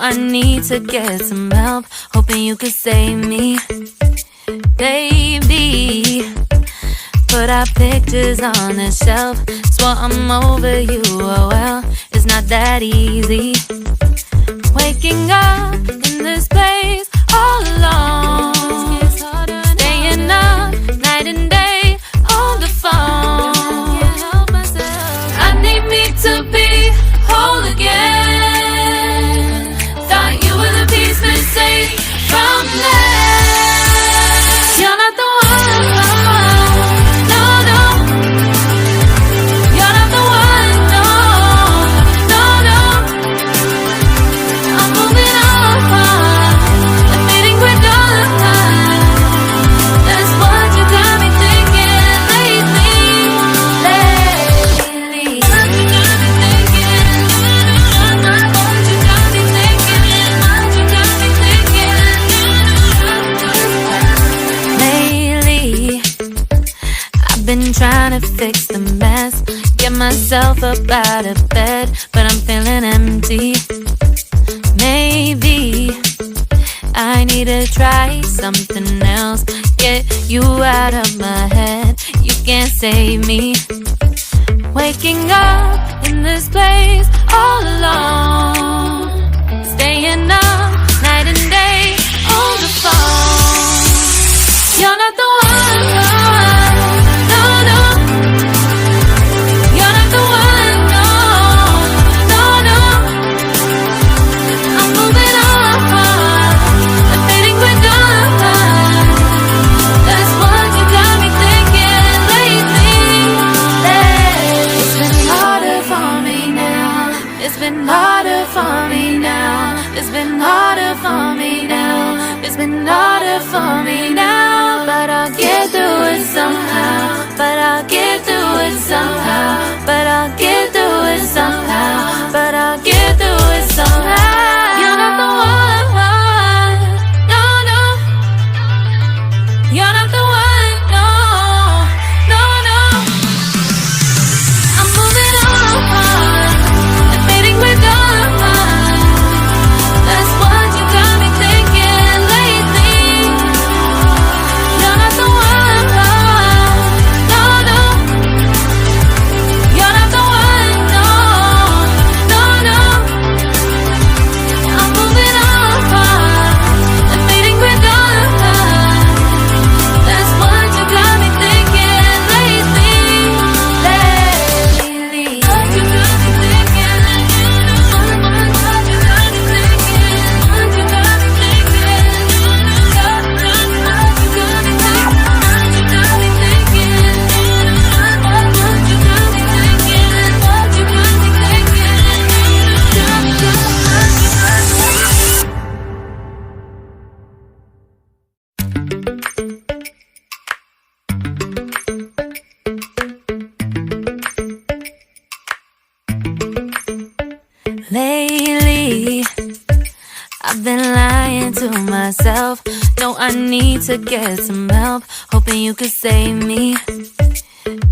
I need to get some help, hoping you could save me. Baby, put our pictures on the shelf. Swore I'm over you, oh well, it's not that easy. Waking up in this place all alone, staying up night and day on the phone. I need me to be whole again. Thought you were the piece missing from last. You're not the one, no, no. You're not the one, no, no, no. I'm moving on, the meeting we're done. That's what you got me thinking lately. What you got me thinking? What you got me thinking? What you got me thinking? Lately, I've been trying to fix the mess, get myself up out of bed, but I'm feeling empty. Maybe I need to try something else, get you out of my head. You can't save me. Waking up in this place all alone, staying up night and day on the phone. You're not the one, no, no. You're not the one, no, no, no. I'm moving on, the meeting we're done. That's what you got me thinking lately. It's been harder for me now. It's been harder for me now. It's been harder for me now. It's been harder for me now. But I'll get through it somehow. But I'll get through it somehow. But I'll get through it somehow. But I'll get through it somehow. You're not the one, no, no. You're not the one, no, no, no. I'm moving on, the meeting we're done. That's what you got me thinking lately. You're not the one, no, no. You're not the one, no, no, no. I'm moving on, the meeting we're done. That's what you got me thinking lately. What you got me thinking? What you got me thinking? What you got me thinking? What you got me thinking? What you got me thinking? What you got me Lately, I've been lying to myself. No, I need to get some help, hoping you could save me.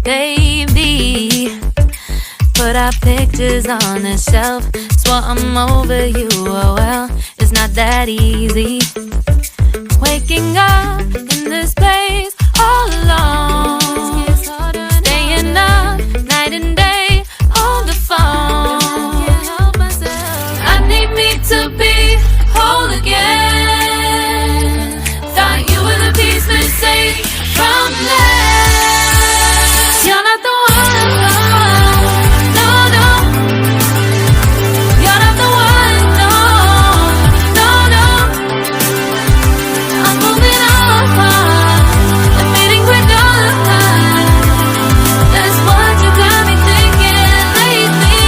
Baby, put our pictures on the shelf. Swore I'm over you, oh well, it's not that easy. Waking up in this place all alone, staying up night and day on the phone. I need me to be whole again. Thought you were the piece missing from last. You're not the one, no, no. You're not the one, no, no, no. I'm moving on, the meeting we're done. That's what you got me thinking lately.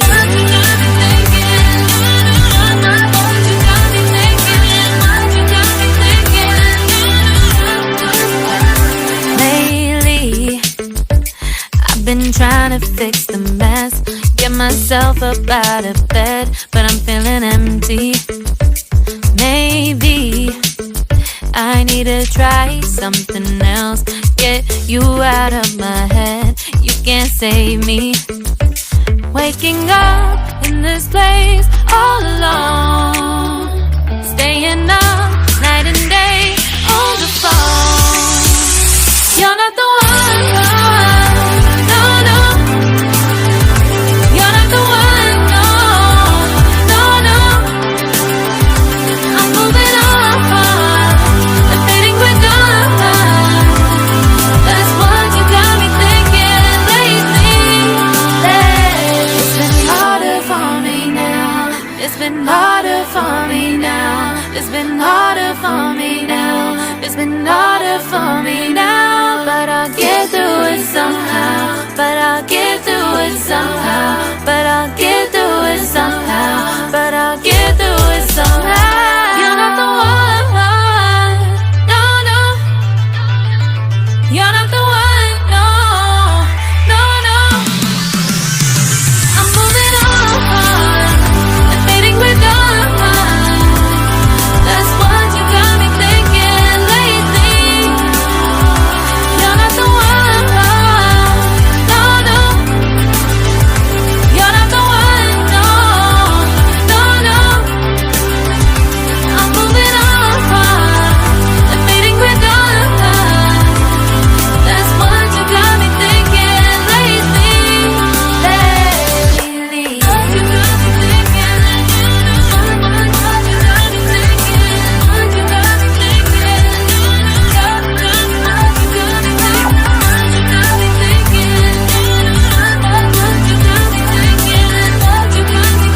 What you got me thinking? What you got me thinking? What you got me thinking? Lately, I've been trying to fix the mess, get myself up out of bed, but I'm feeling empty. Maybe I need to try something else, get you out of my head. You can't save me. Waking up in this place It's been harder for me now. It's been harder for me now. It's been harder for me now. But I'll get through it somehow. But I'll get through it somehow. But I'll get through it somehow. But I'll get through it somehow. You're not the one. No, no. You're not the one. No, no, no. I'm moving on. Admitting we're done. That's what you got me thinking lately. You're not the one. No, no. You're not the one. No, no, no. I'm moving on. Admitting we're done. That's what you got me thinking lately. Lately. What you got me thinking. What you got me thinking. What you got me thinking. What you got me thinking. What you got me thinking. What you got me thinking. What you got me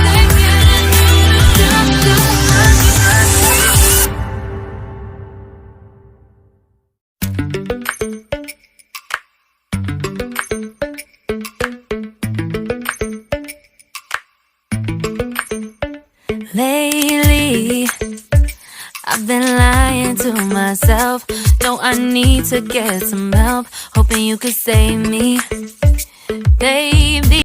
Lately, I've been lying to myself. No, I need to get some help. Hoping you could save me, baby.